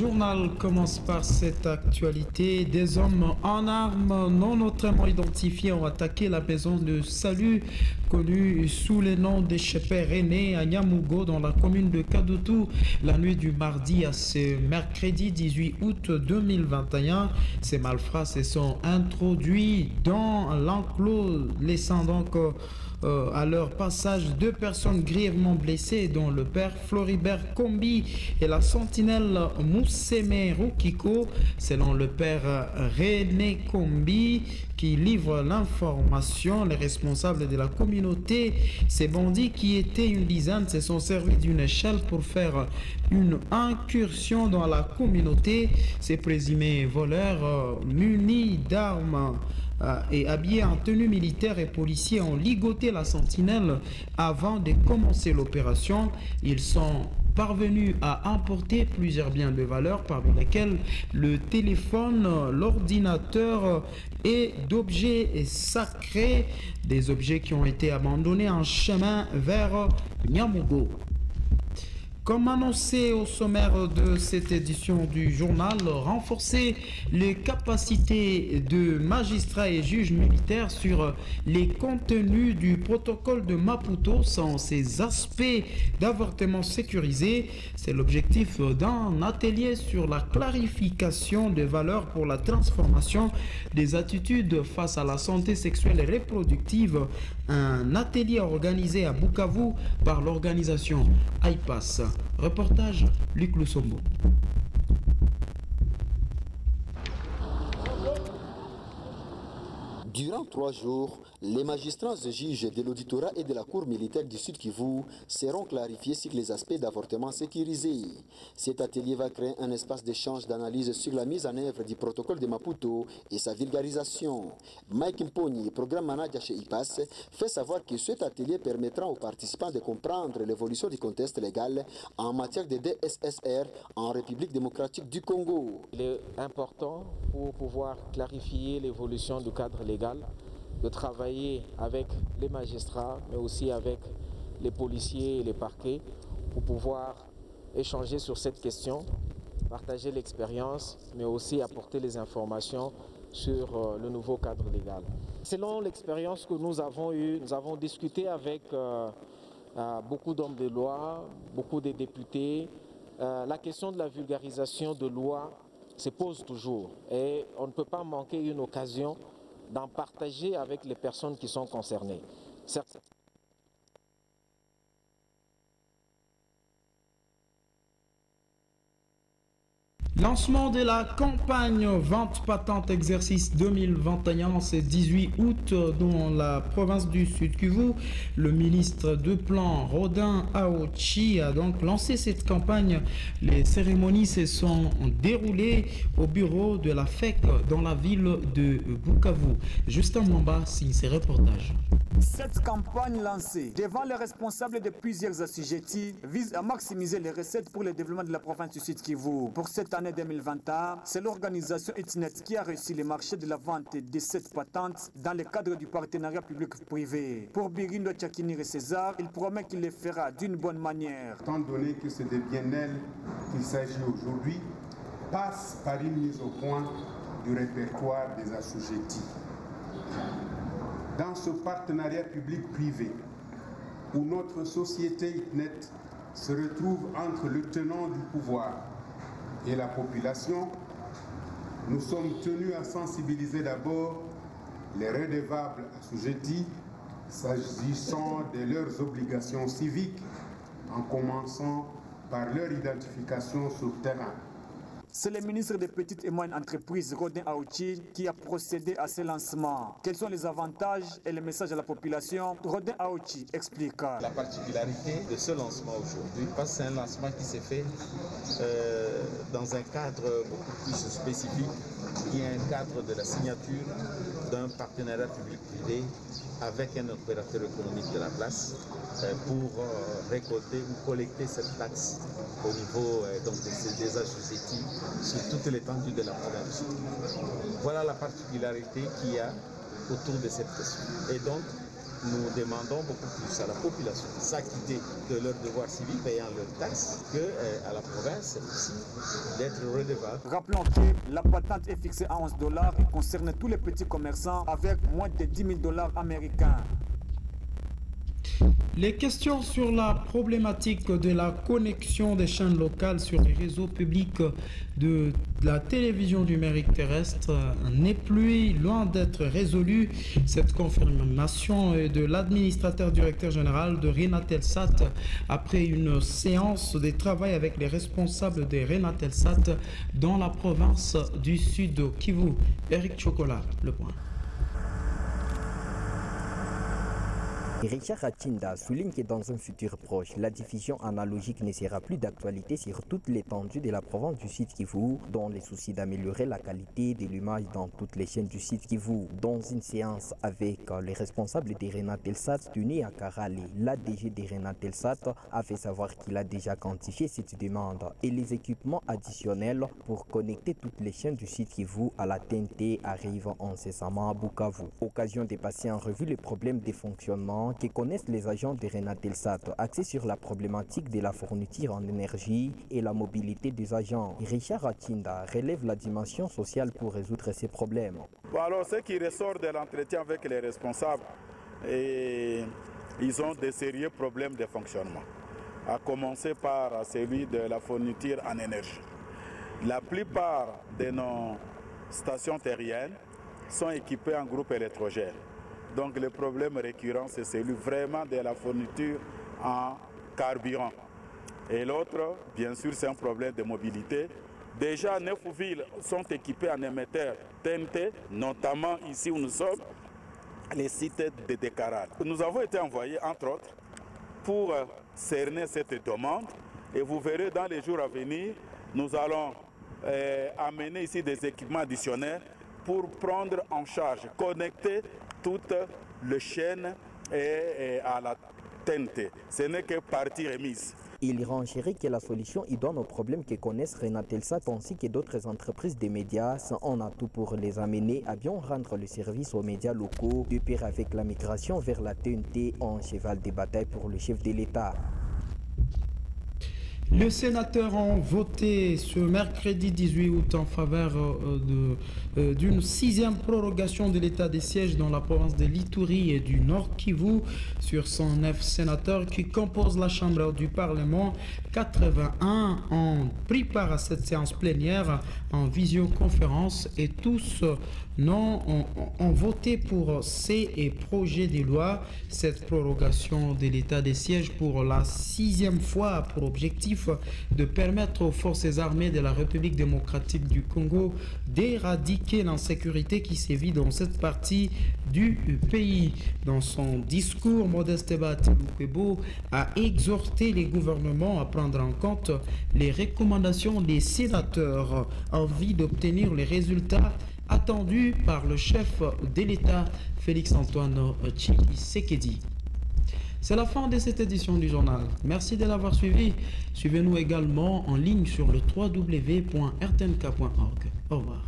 journal commence par cette actualité. Des hommes en armes non autrement identifiés ont attaqué la maison de salut connue sous le nom des Chepers René à Nyamougo dans la commune de Kadoutou la nuit du mardi à ce mercredi 18 août 2021. Ces malfrats se sont introduits dans l'enclos, laissant donc à leur passage 2 personnes grièvement blessées, dont le père Floribert Kombi et la sentinelle Mousseme Rukiko. Selon le père René Kombi qui livre l'information, les responsables de la communauté, ces bandits qui étaient une dizaine se sont servis d'une échelle pour faire une incursion dans la communauté. Ces présumés voleurs munis d'armes et habillés en tenue militaire et policiers ont ligoté la sentinelle avant de commencer l'opération. Ils sont parvenus à emporter plusieurs biens de valeur, parmi lesquels le téléphone, l'ordinateur et d'objets sacrés, des objets qui ont été abandonnés en chemin vers Nyamougo. Comme annoncé au sommaire de cette édition du journal, renforcer les capacités de magistrats et juges militaires sur les contenus du protocole de Maputo sans ses aspects d'avortement sécurisés. C'est l'objectif d'un atelier sur la clarification des valeurs pour la transformation des attitudes face à la santé sexuelle et reproductive. Un atelier organisé à Bukavu par l'organisation AIPAS. Reportage Luc Lusombo. Durant 3 jours, les magistrats et juges de l'auditorat et de la cour militaire du Sud Kivu seront clarifiés sur les aspects d'avortement sécurisé. Cet atelier va créer un espace d'échange d'analyse sur la mise en œuvre du protocole de Maputo et sa vulgarisation. Mike Mponi, programme manager chez IPAS, fait savoir que cet atelier permettra aux participants de comprendre l'évolution du contexte légal en matière de DSSR en République démocratique du Congo. Il est important pour pouvoir clarifier l'évolution du cadre légal, de travailler avec les magistrats, mais aussi avec les policiers et les parquets pour pouvoir échanger sur cette question, partager l'expérience, mais aussi apporter les informations sur le nouveau cadre légal. Selon l'expérience que nous avons eue, nous avons discuté avec beaucoup d'hommes de loi, beaucoup de députés. La question de la vulgarisation de loi se pose toujours et on ne peut pas manquer une occasion d'en partager avec les personnes qui sont concernées. Lancement de la campagne Vente Patente Exercice 2021, c'est 18 août dans la province du Sud Kivu. Le ministre de Plan Rodin Aochi a donc lancé cette campagne. Les cérémonies se sont déroulées au bureau de la FEC dans la ville de Bukavu. Justin Mwamba signe ses reportages. Cette campagne lancée devant les responsables de plusieurs assujettis vise à maximiser les recettes pour le développement de la province du Sud Kivu. Pour cette année 2021, c'est l'organisation Etinet qui a réussi le marché de la vente de cette patente dans le cadre du partenariat public-privé. Pour Birindo Tchakinir et César, il promet qu'il le fera d'une bonne manière. Étant donné que c'est des bien-être qu'il s'agit aujourd'hui, passe par une mise au point du répertoire des assujettis. Dans ce partenariat public-privé, où notre société Etinet se retrouve entre le tenant du pouvoir et la population, nous sommes tenus à sensibiliser d'abord les redevables assujettis s'agissant de leurs obligations civiques, en commençant par leur identification sur le terrain. C'est le ministre des Petites et Moyennes Entreprises, Rodin Aochi, qui a procédé à ce lancement. Quels sont les avantages et les messages à la population? Rodin Aochi explique. La particularité de ce lancement aujourd'hui, parce que c'est un lancement qui s'est fait dans un cadre beaucoup plus spécifique, qui est un cadre de la signature d'un partenariat public-privé avec un opérateur économique de la place pour récolter ou collecter cette taxe au niveau donc des assujettis sur toute l'étendue de la province. Voilà la particularité qu'il y a autour de cette question. Et donc, nous demandons beaucoup plus à la population de s'acquitter de leurs devoirs civiques, payant leurs taxes, qu'à la province aussi d'être redevable. Rappelons que la patente est fixée à $11 et concerne tous les petits commerçants avec moins de $10,000 américains. Les questions sur la problématique de la connexion des chaînes locales sur les réseaux publics de la télévision numérique terrestre n'est plus loin d'être résolue. Cette confirmation est de l'administrateur directeur général de Renatelsat après une séance de travail avec les responsables de Renatelsat dans la province du Sud Kivu. Eric Chocolat, le point. Richard Rachinda souligne que dans un futur proche, la diffusion analogique ne sera plus d'actualité sur toute l'étendue de la province du Sud Kivu, dont les soucis d'améliorer la qualité de l'image dans toutes les chaînes du Sud Kivu. Dans une séance avec les responsables de Renatelsat tenue à Karali, l'ADG de Renatelsat a fait savoir qu'il a déjà quantifié cette demande et les équipements additionnels pour connecter toutes les chaînes du Sud Kivu à la TNT arrivent incessamment à Bukavu. Occasion de passer en revue les problèmes de fonctionnement que connaissent les agents de Renatelsat, axés sur la problématique de la fourniture en énergie et la mobilité des agents. Richard Rachinda relève la dimension sociale pour résoudre ces problèmes. Alors, ce qui ressort de l'entretien avec les responsables, ils ont des sérieux problèmes de fonctionnement, à commencer par celui de la fourniture en énergie. La plupart de nos stations terriennes sont équipées en groupe électrogène. Donc le problème récurrent, c'est celui vraiment de la fourniture en carburant. Et l'autre, bien sûr, c'est un problème de mobilité. Déjà, 9 villes sont équipées en émetteurs TNT, notamment ici où nous sommes, les sites de Décaral. Nous avons été envoyés, entre autres, pour cerner cette demande. Et vous verrez dans les jours à venir, nous allons amener ici des équipements additionnels pour prendre en charge, connecter toutes les chaînes à la TNT. Ce n'est que partie remise. Il renchérit que la solution idoine aux problèmes que connaissent Renatelsat ainsi que d'autres entreprises de médias sont en atout pour les amener à bien rendre le service aux médias locaux, de pair avec la migration vers la TNT en cheval de bataille pour le chef de l'État. Les sénateurs ont voté ce mercredi 18 août en faveur d'une 6e prorogation de l'état des sièges dans la province de l'Ituri et du Nord Kivu. Sur 109 sénateurs qui composent la Chambre du Parlement, 81 ont pris part à cette séance plénière en visioconférence et tous ont voté pour ces projets de loi. Cette prorogation de l'état des sièges pour la 6e fois a pour objectif de permettre aux forces armées de la République démocratique du Congo d'éradiquer l'insécurité qui sévit dans cette partie du pays. Dans son discours, Modeste Batilou a exhorté les gouvernements à prendre en compte les recommandations des sénateurs en vue d'obtenir les résultats attendus par le chef de l'État, Félix-Antoine Tshisekedi. C'est la fin de cette édition du journal. Merci de l'avoir suivi. Suivez-nous également en ligne sur le www.rtnk.org. Au revoir.